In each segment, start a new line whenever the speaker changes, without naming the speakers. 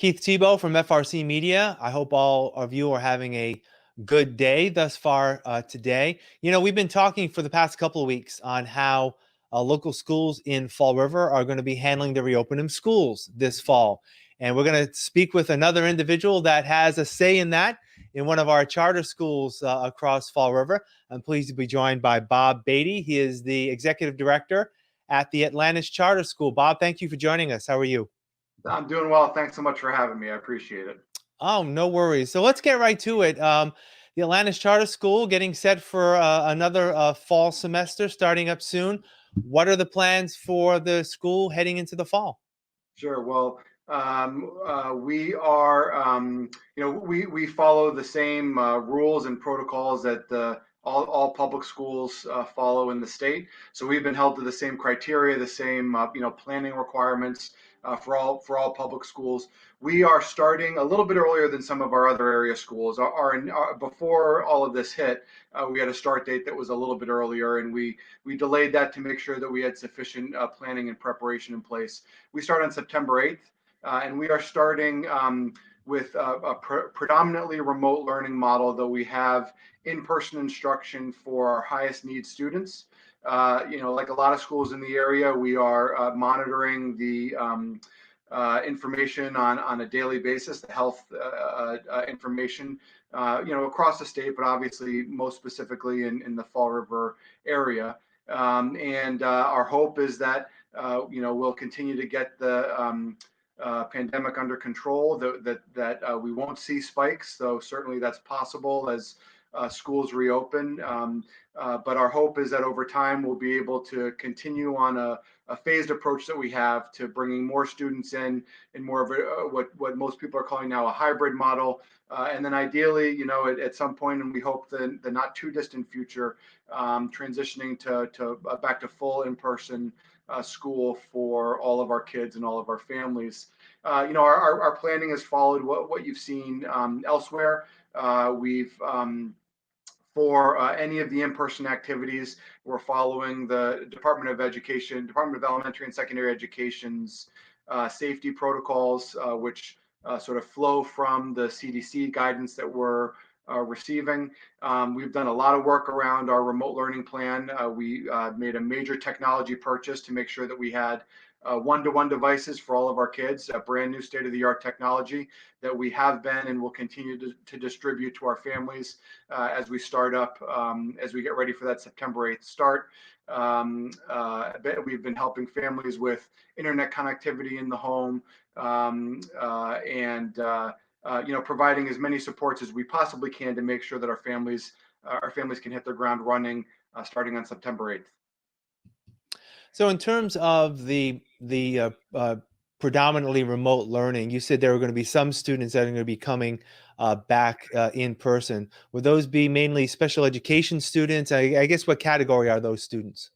Keith Tebow from FRCMedia. I hope all of you are having a good day thus far today. We've been talking for the past couple of weeks on how local schools in Fall River are going to be handling the reopening of schools this fall. And we're going to speak with another individual that has a say in that in one of our charter schools across Fall River. I'm pleased to be joined by Bob Beatty. He is the executive director at the Atlantis Charter School. Bob, thank you for joining us. How are you?
I'm doing well. Thanks so much for having me. I appreciate it.
Oh, no worries. So let's get right to it. The Atlantis Charter School getting set for another fall semester starting up soon. What are the plans for the school heading into the fall?
Sure. Well, we are, we follow the same rules and protocols that all public schools follow in the state. So we've been held to the same criteria, the same, planning requirements for all public schools. We are starting a little bit earlier than some of our other area schools. Before all of this hit, we had a start date that was a little bit earlier, and we delayed that to make sure that we had sufficient planning and preparation in place. We start on September 8th, and we are starting with a predominantly remote learning model, though we have in-person instruction for our highest need students. Like a lot of schools in the area, we are monitoring the information on a daily basis, the health information, across the state, but obviously most specifically in the Fall River area. And our hope is that, we'll continue to get the pandemic under control, that we won't see spikes, though certainly that's possible as schools reopen. But our hope is that over time we'll be able to continue on a phased approach that we have to bringing more students in more of a, what most people are calling now a hybrid model. And then ideally, at some point, and we hope the not too distant future, transitioning to back to full in-person school for all of our kids and all of our families. Our planning has followed what you've seen elsewhere. We've For any of the in-person activities, we're following the Department of Elementary and Secondary Education's safety protocols, which sort of flow from the CDC guidance that we're receiving. We've done a lot of work around our remote learning plan. We made a major technology purchase to make sure that we had one-to-one devices for all of our kids, a brand new state-of-the-art technology that we have been and will continue to distribute to our families as we start up, as we get ready for that September 8th start. We've been helping families with internet connectivity in the home, and providing as many supports as we possibly can to make sure that our families can hit their ground running starting on September 8th.
So in terms of the predominantly remote learning, you said there were going to be some students that are going to be coming back in person. Would those be mainly special education students? I guess what category are those students?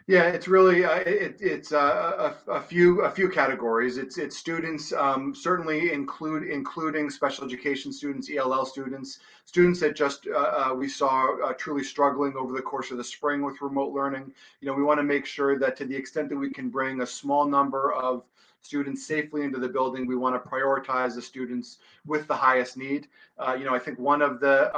Yeah, it's really it's a few categories. It's students, certainly including special education students, ELL students that just we saw truly struggling over the course of the spring with remote learning. We want to make sure that to the extent that we can bring a small number of students safely into the building, we want to prioritize the students with the highest need. I think one of the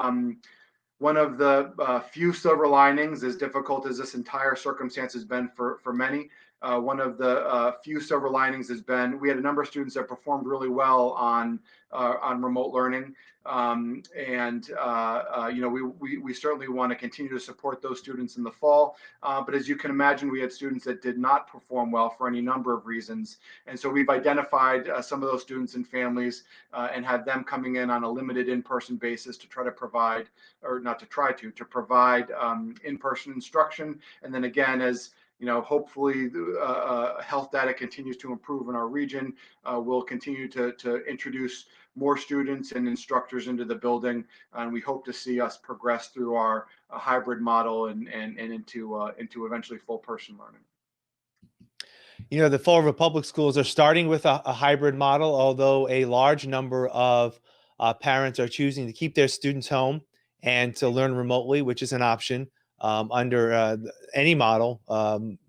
few silver linings, as difficult as this entire circumstance has been for many, one of the few silver linings has been we had a number of students that performed really well on remote learning, and we certainly want to continue to support those students in the fall. But as you can imagine, we had students that did not perform well for any number of reasons, and so we've identified some of those students and families and had them coming in on a limited in-person basis to try to provide, or not to try to provide in-person instruction. And then again, as hopefully health data continues to improve in our region, we'll continue to introduce more students and instructors into the building, and we hope to see us progress through our hybrid model and into eventually full person learning.
The Fall River Public Schools are starting with a hybrid model, although a large number of parents are choosing to keep their students home and to learn remotely, which is an option under any model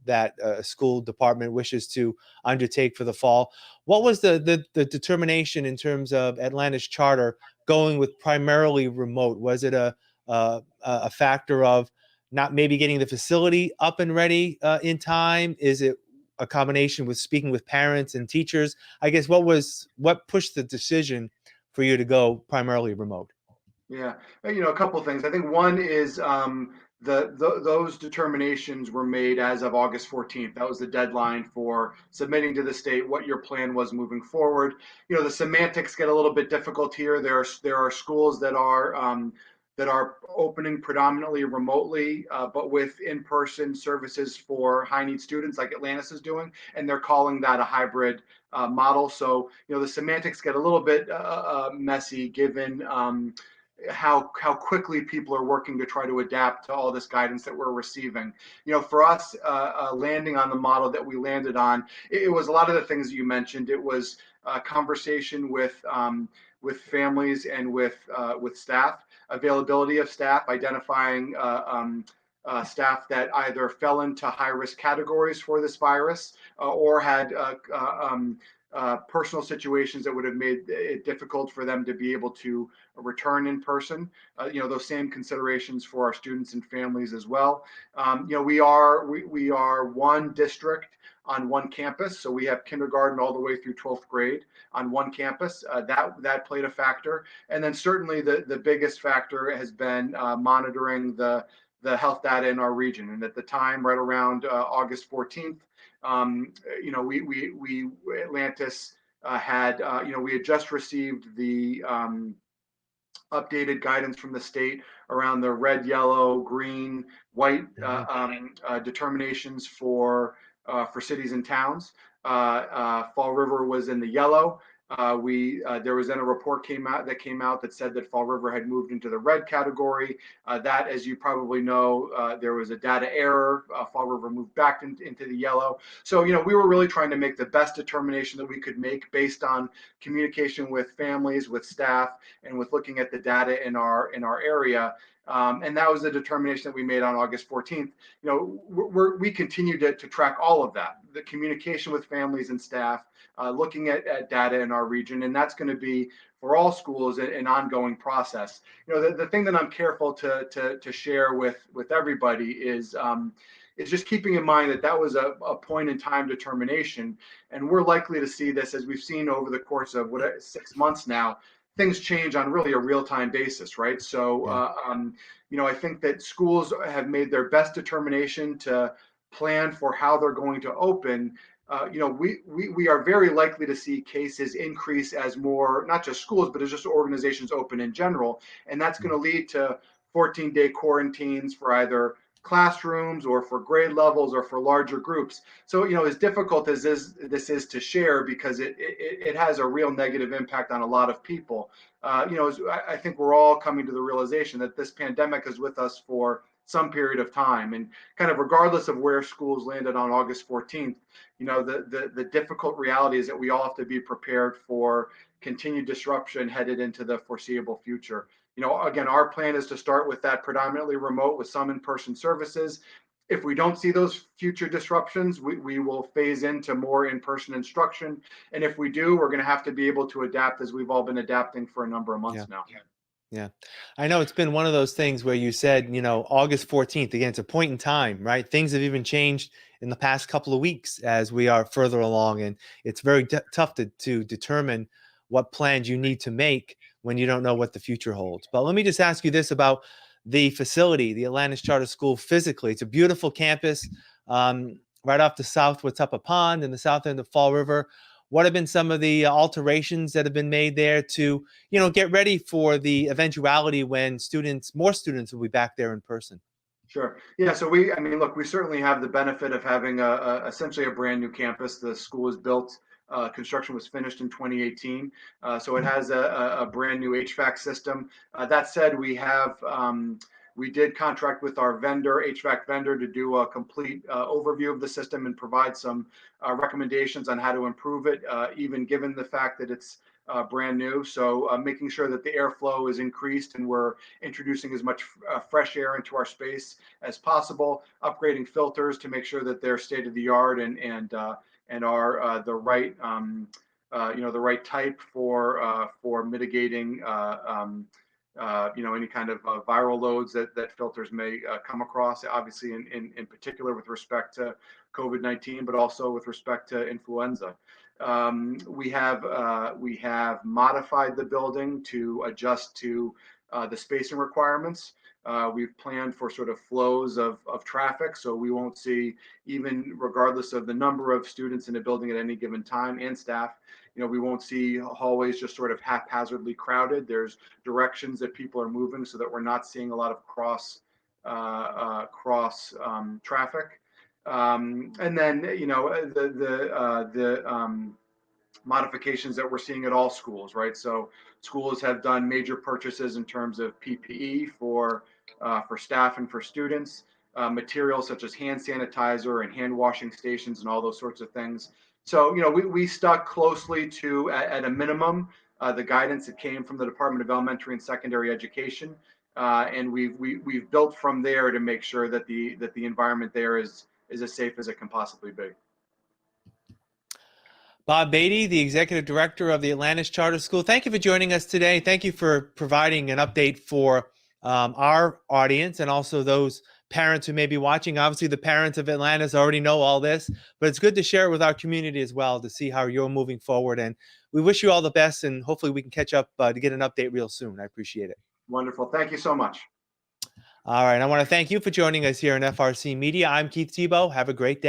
that a school department wishes to undertake for the fall. What was the determination in terms of Atlantis Charter going with primarily remote? Was it a factor of not maybe getting the facility up and ready in time? Is it a combination with speaking with parents and teachers? I guess what pushed the decision for you to go primarily remote?
Yeah, a couple of things. I think one is those determinations were made as of August 14th. That was the deadline for submitting to the state what your plan was moving forward. The semantics get a little bit difficult here. There are schools that are opening predominantly remotely, but with in-person services for high-need students, like Atlantis is doing, and they're calling that a hybrid model. So the semantics get a little bit messy given how quickly people are working to try to adapt to all this guidance that we're receiving. For us, landing on the model that we landed on, it was a lot of the things that you mentioned. It was a conversation with families and with staff, availability of staff, identifying staff that either fell into high risk categories for this virus or had personal situations that would have made it difficult for them to be able to return in person. Those same considerations for our students and families as well. We are one district on one campus, so we have kindergarten all the way through 12th grade on one campus. That played a factor, and then certainly the biggest factor has been monitoring the health data in our region. And at the time, right around August 14th, we Atlantis had we had just received the updated guidance from the state around the red, yellow, green, white determinations for cities and towns. Fall River was in the yellow. There was then a report came out that said that Fall River had moved into the red category. That, as you probably know, there was a data error. Fall River moved back into the yellow. So we were really trying to make the best determination that we could make based on communication with families, with staff, and with looking at the data in our area. And that was the determination that we made on August 14th. We continue to track all of that, the communication with families and staff, looking at data in our region, and that's going to be for all schools an ongoing process. The thing that I'm careful to share with everybody is just keeping in mind that was a point in time determination, and we're likely to see this, as we've seen over the course of 6 months now. Things change on really a real-time basis, right? So, I think that schools have made their best determination to plan for how they're going to open. We are very likely to see cases increase as more, not just schools, but as just organizations open in general. And that's going to lead to 14-day quarantines for either classrooms or for grade levels or for larger groups. So, as difficult as this is to share, because it has a real negative impact on a lot of people. I think we're all coming to the realization that this pandemic is with us for some period of time, and kind of regardless of where schools landed on August 14th, the difficult reality is that we all have to be prepared for continued disruption headed into the foreseeable future. Again, our plan is to start with that predominantly remote with some in-person services. If we don't see those future disruptions, we will phase into more in-person instruction. And if we do, we're going to have to be able to adapt, as we've all been adapting for a number of months now.
Yeah. I know it's been one of those things where you said, August 14th, again, it's a point in time, right? Things have even changed in the past couple of weeks as we are further along. And it's very tough to determine what plans you need to make when you don't know what the future holds. But let me just ask you this about the facility, the Atlantis Charter School physically. It's a beautiful campus right off the south Watuppa Pond in the south end of Fall River. What have been some of the alterations that have been made there to, get ready for the eventuality when more students will be back there in person?
Sure. Yeah. So we certainly have the benefit of having essentially a brand new campus. The school was built, construction was finished in 2018. So it has a brand new HVAC system. That said, we did contract with our HVAC vendor, to do a complete overview of the system and provide some recommendations on how to improve it, even given the fact that it's brand new. So making sure that the airflow is increased and we're introducing as much fresh air into our space as possible. Upgrading filters to make sure that they're state of the art and are the right the right type for mitigating any kind of viral loads that filters may come across, obviously in particular with respect to COVID-19, but also with respect to influenza. We have modified the building to adjust to the spacing requirements. We've planned for sort of flows of traffic, so we won't see, even regardless of the number of students in a building at any given time and staff, we won't see hallways just sort of haphazardly crowded. There's directions that people are moving so that we're not seeing a lot of cross traffic. And then, the modifications that we're seeing at all schools, right? So schools have done major purchases in terms of PPE for staff and for students, materials such as hand sanitizer and hand washing stations and all those sorts of things. So, we stuck closely to, at a minimum, the guidance that came from the Department of Elementary and Secondary Education, and we've built from there to make sure that the environment there is as safe as it can possibly be.
Bob Beatty, the Executive Director of the Atlantis Charter School. Thank you for joining us today. Thank you for providing an update for our audience and also those parents who may be watching. Obviously, the parents of Atlantis already know all this, but it's good to share it with our community as well to see how you're moving forward. And we wish you all the best, and hopefully we can catch up to get an update real soon. I appreciate it.
Wonderful. Thank you so much.
All right. I want to thank you for joining us here on FRC Media. I'm Keith Tebow. Have a great day.